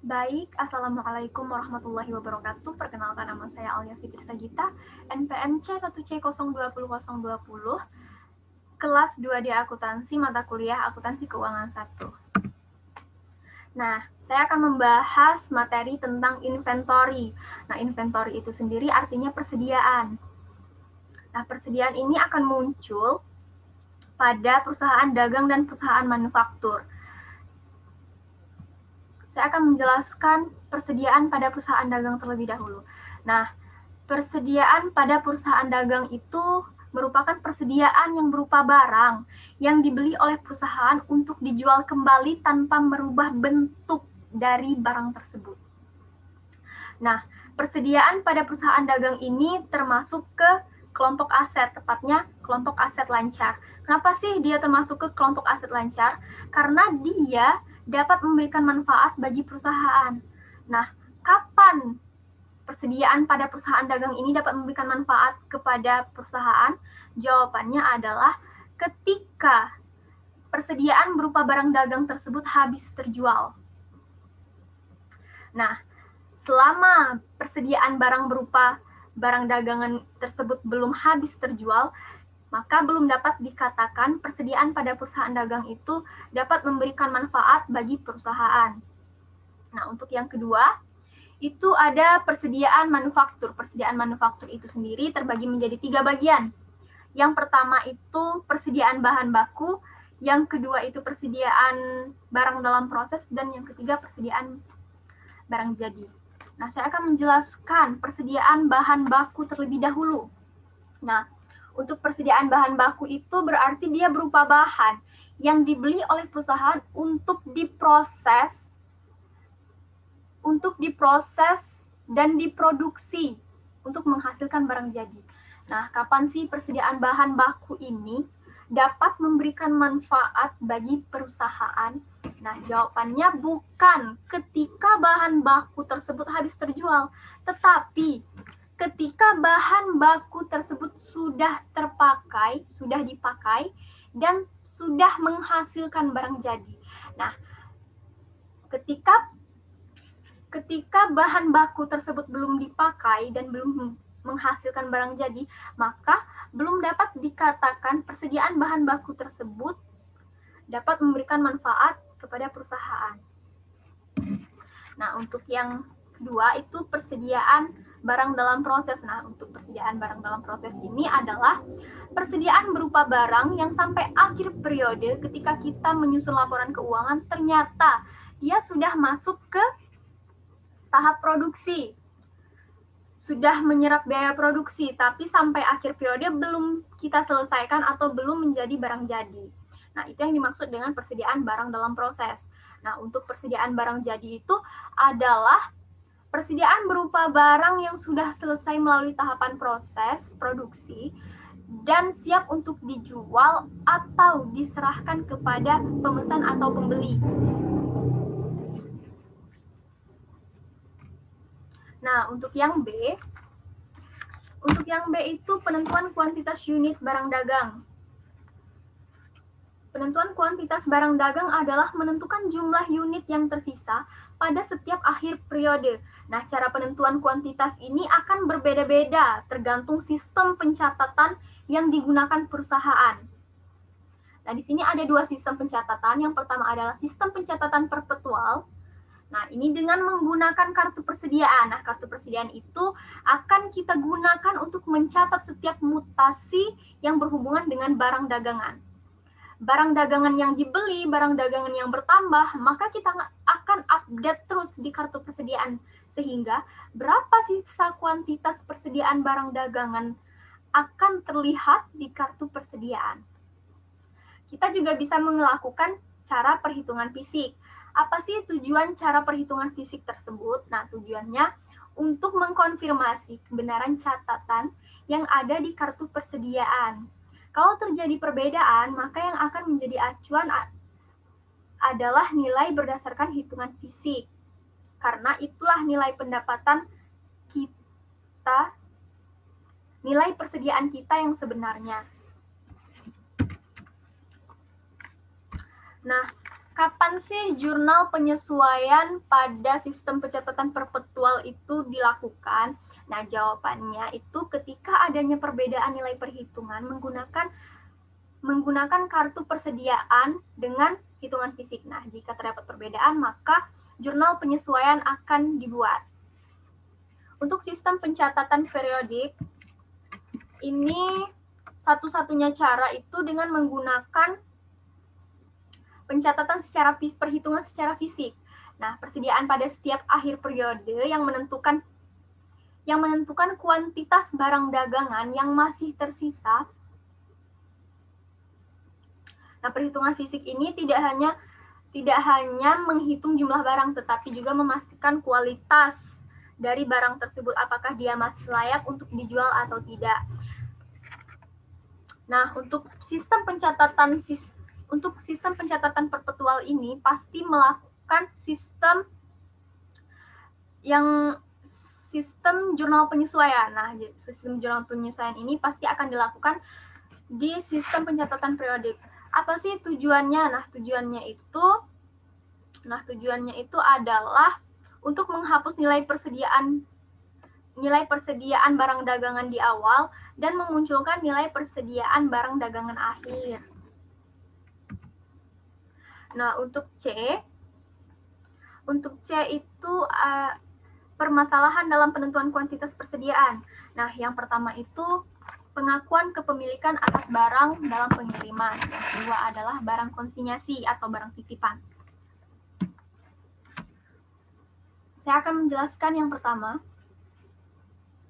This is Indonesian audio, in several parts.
Baik, Assalamualaikum warahmatullahi wabarakatuh. Perkenalkan, nama saya Alia Fitri Sagita, NPM C1C020020, kelas 2D Akuntansi, mata kuliah Akuntansi Keuangan 1. Nah, saya akan membahas materi tentang inventory. Nah, inventory itu sendiri artinya persediaan. Nah, persediaan ini akan muncul pada perusahaan dagang dan perusahaan manufaktur. Saya akan menjelaskan persediaan pada perusahaan dagang terlebih dahulu. Nah, persediaan pada perusahaan dagang itu merupakan persediaan yang berupa barang yang dibeli oleh perusahaan untuk dijual kembali tanpa merubah bentuk dari barang tersebut. Nah, persediaan pada perusahaan dagang ini termasuk ke kelompok aset, tepatnya kelompok aset lancar. Kenapa sih dia termasuk ke kelompok aset lancar? Karena dia dapat memberikan manfaat bagi perusahaan. Nah, kapan persediaan pada perusahaan dagang ini dapat memberikan manfaat kepada perusahaan? Jawabannya adalah ketika persediaan berupa barang dagang tersebut habis terjual. Nah, selama persediaan barang berupa barang dagangan tersebut belum habis terjual, maka belum dapat dikatakan persediaan pada perusahaan dagang itu dapat memberikan manfaat bagi perusahaan. Nah, untuk yang kedua, itu ada persediaan manufaktur. Persediaan manufaktur itu sendiri terbagi menjadi 3 bagian. Yang pertama itu persediaan bahan baku, yang kedua itu persediaan barang dalam proses, dan yang ketiga persediaan barang jadi. Nah, saya akan menjelaskan persediaan bahan baku terlebih dahulu. Nah, untuk persediaan bahan baku itu berarti dia berupa bahan yang dibeli oleh perusahaan untuk diproses dan diproduksi untuk menghasilkan barang jadi. Nah, kapan sih persediaan bahan baku ini dapat memberikan manfaat bagi perusahaan? Nah, jawabannya bukan ketika bahan baku tersebut habis terjual, tetapi ketika bahan baku tersebut sudah terpakai, sudah dipakai, dan sudah menghasilkan barang jadi. Nah, ketika bahan baku tersebut belum dipakai dan belum menghasilkan barang jadi, maka belum dapat dikatakan persediaan bahan baku tersebut dapat memberikan manfaat kepada perusahaan. Nah, untuk yang kedua itu persediaan barang dalam proses. Nah, untuk persediaan barang dalam proses ini adalah persediaan berupa barang yang sampai akhir periode ketika kita menyusun laporan keuangan ternyata dia sudah masuk ke tahap produksi, sudah menyerap biaya produksi, tapi sampai akhir periode belum kita selesaikan atau belum menjadi barang jadi. Nah, itu yang dimaksud dengan persediaan barang dalam proses. Nah, untuk persediaan barang jadi itu adalah persediaan berupa barang yang sudah selesai melalui tahapan proses produksi dan siap untuk dijual atau diserahkan kepada pemesan atau pembeli. Nah, untuk yang B itu penentuan kuantitas unit barang dagang. Penentuan kuantitas barang dagang adalah menentukan jumlah unit yang tersisa pada setiap akhir periode. Nah, cara penentuan kuantitas ini akan berbeda-beda tergantung sistem pencatatan yang digunakan perusahaan. Nah, di sini ada 2 sistem pencatatan. Yang pertama adalah sistem pencatatan perpetual. Nah, ini dengan menggunakan kartu persediaan. Nah, kartu persediaan itu akan kita gunakan untuk mencatat setiap mutasi yang berhubungan dengan barang dagangan. Barang dagangan yang dibeli, barang dagangan yang bertambah, maka kita akan update terus di kartu persediaan. Sehingga berapa sisa kuantitas persediaan barang dagangan akan terlihat di kartu persediaan. Kita juga bisa melakukan cara perhitungan fisik. Apa sih tujuan cara perhitungan fisik tersebut? Nah, tujuannya untuk mengkonfirmasi kebenaran catatan yang ada di kartu persediaan. Kalau terjadi perbedaan, maka yang akan menjadi acuan adalah nilai berdasarkan hitungan fisik. Karena itulah nilai pendapatan kita, nilai persediaan kita yang sebenarnya. Nah, Kapan sih jurnal penyesuaian pada sistem pencatatan perpetual itu dilakukan? Nah, jawabannya itu ketika adanya perbedaan nilai perhitungan menggunakan kartu persediaan dengan hitungan fisik. Nah, jika terdapat perbedaan, maka jurnal penyesuaian akan dibuat. Untuk sistem pencatatan periodik, ini satu-satunya cara itu dengan menggunakan pencatatan perhitungan secara fisik. Nah, persediaan pada setiap akhir periode yang menentukan kuantitas barang dagangan yang masih tersisa. Nah, perhitungan fisik ini tidak hanya menghitung jumlah barang, tetapi juga memastikan kualitas dari barang tersebut, apakah dia masih layak untuk dijual atau tidak. Nah, untuk sistem pencatatan perpetual ini pasti melakukan sistem jurnal penyesuaian. Nah, sistem jurnal penyesuaian ini pasti akan dilakukan di sistem pencatatan periodik. Apa sih tujuannya? Nah, tujuannya itu adalah untuk menghapus nilai persediaan barang dagangan di awal dan memunculkan nilai persediaan barang dagangan akhir. Nah, untuk C itu permasalahan dalam penentuan kuantitas persediaan. Nah, yang pertama itu pengakuan kepemilikan atas barang dalam pengiriman. Yang kedua adalah barang konsinyasi atau barang titipan. Saya akan menjelaskan yang pertama,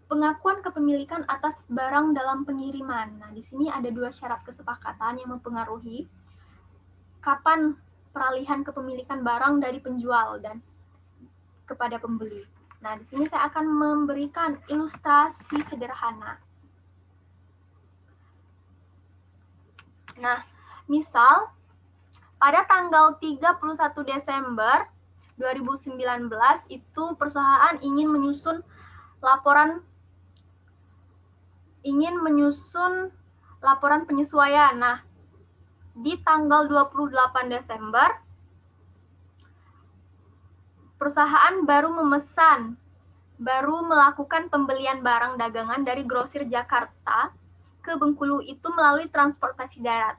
pengakuan kepemilikan atas barang dalam pengiriman. Nah, di sini ada dua syarat kesepakatan yang mempengaruhi kapan peralihan kepemilikan barang dari penjual dan kepada pembeli. Nah, di sini saya akan memberikan ilustrasi sederhana. Nah, misal pada tanggal 31 Desember 2019 itu perusahaan ingin menyusun laporan penyesuaian. Nah, di tanggal 28 Desember, perusahaan baru melakukan pembelian barang dagangan dari grosir Jakarta ke Bengkulu itu melalui transportasi darat.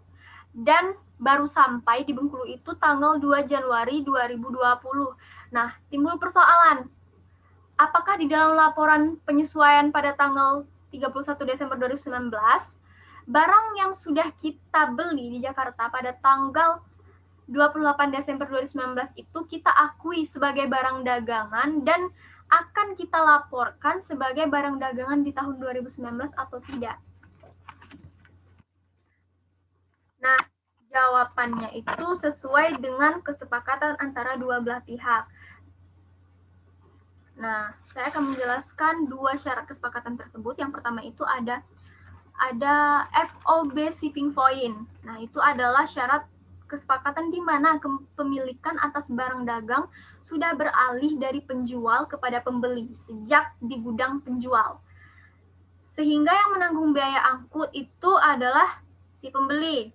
Dan baru sampai di Bengkulu itu tanggal 2 Januari 2020. Nah, timbul persoalan. Apakah di dalam laporan penyesuaian pada tanggal 31 Desember 2019, barang yang sudah kita beli di Jakarta pada tanggal 28 Desember 2019 itu kita akui sebagai barang dagangan dan akan kita laporkan sebagai barang dagangan di tahun 2019 atau tidak? Nah, jawabannya itu sesuai dengan kesepakatan antara dua belah pihak. Nah, saya akan menjelaskan dua syarat kesepakatan tersebut. Yang pertama itu ada FOB shipping point. Nah, itu adalah syarat kesepakatan di mana kepemilikan atas barang dagang sudah beralih dari penjual kepada pembeli sejak di gudang penjual. Sehingga yang menanggung biaya angkut itu adalah si pembeli.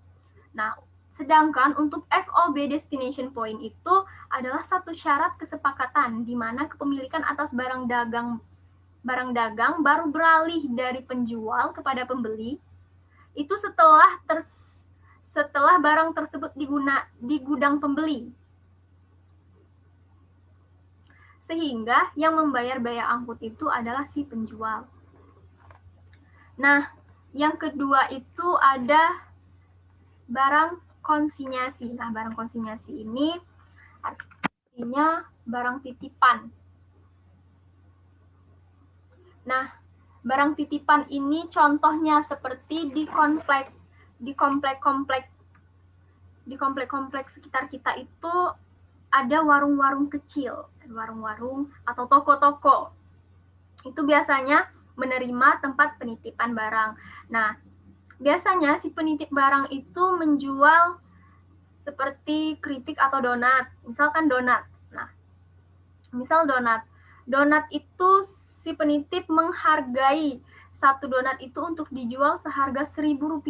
Nah, sedangkan untuk FOB destination point itu adalah satu syarat kesepakatan di mana kepemilikan atas barang dagang baru beralih dari penjual kepada pembeli itu setelah barang tersebut di gudang pembeli. Sehingga yang membayar biaya angkut itu adalah si penjual. Nah, yang kedua itu ada barang konsinyasi. Nah, barang konsinyasi ini artinya barang titipan. Nah, barang titipan ini contohnya seperti di komplek-komplek sekitar kita itu ada warung-warung kecil, warung-warung atau toko-toko. Itu biasanya menerima tempat penitipan barang. Nah, biasanya si penitip barang itu menjual seperti keripik atau donat. Misalkan donat. Nah, misal donat. Donat itu si penitip menghargai satu donat itu untuk dijual seharga Rp1.000.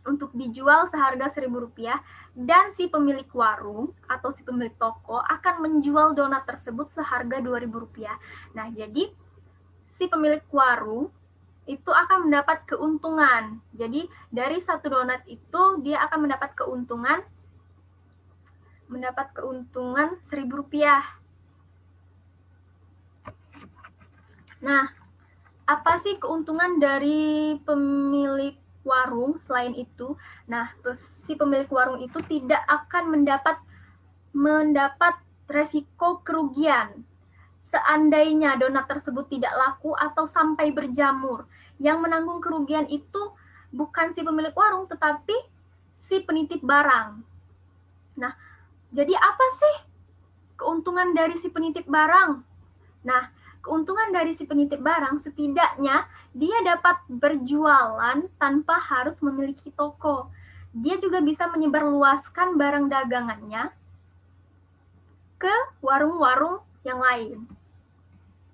untuk dijual seharga Rp1.000 dan si pemilik warung atau si pemilik toko akan menjual donat tersebut seharga Rp2.000. Nah, jadi si pemilik warung itu akan mendapat keuntungan. Jadi dari satu donat itu dia akan mendapat keuntungan Rp1.000. Nah, apa sih keuntungan dari pemilik warung selain itu? Nah, si pemilik warung itu tidak akan mendapat resiko kerugian. Seandainya donat tersebut tidak laku atau sampai berjamur, yang menanggung kerugian itu bukan si pemilik warung, tetapi si penitip barang. Nah, jadi apa sih keuntungan dari si penitip barang? Nah, keuntungan dari si penitip barang setidaknya dia dapat berjualan tanpa harus memiliki toko. Dia juga bisa menyebarluaskan barang dagangannya ke warung-warung yang lain.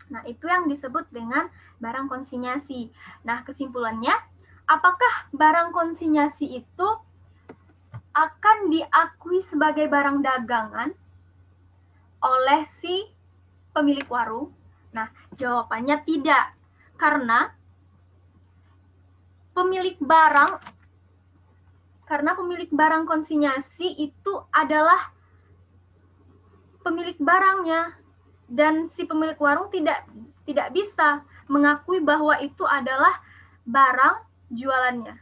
Nah, itu yang disebut dengan barang konsinyasi. Nah, kesimpulannya, apakah barang konsinyasi itu akan diakui sebagai barang dagangan oleh si pemilik warung? Nah, jawabannya tidak. Karena pemilik barang konsinyasi itu adalah pemilik barangnya, dan si pemilik warung tidak bisa mengakui bahwa itu adalah barang jualannya.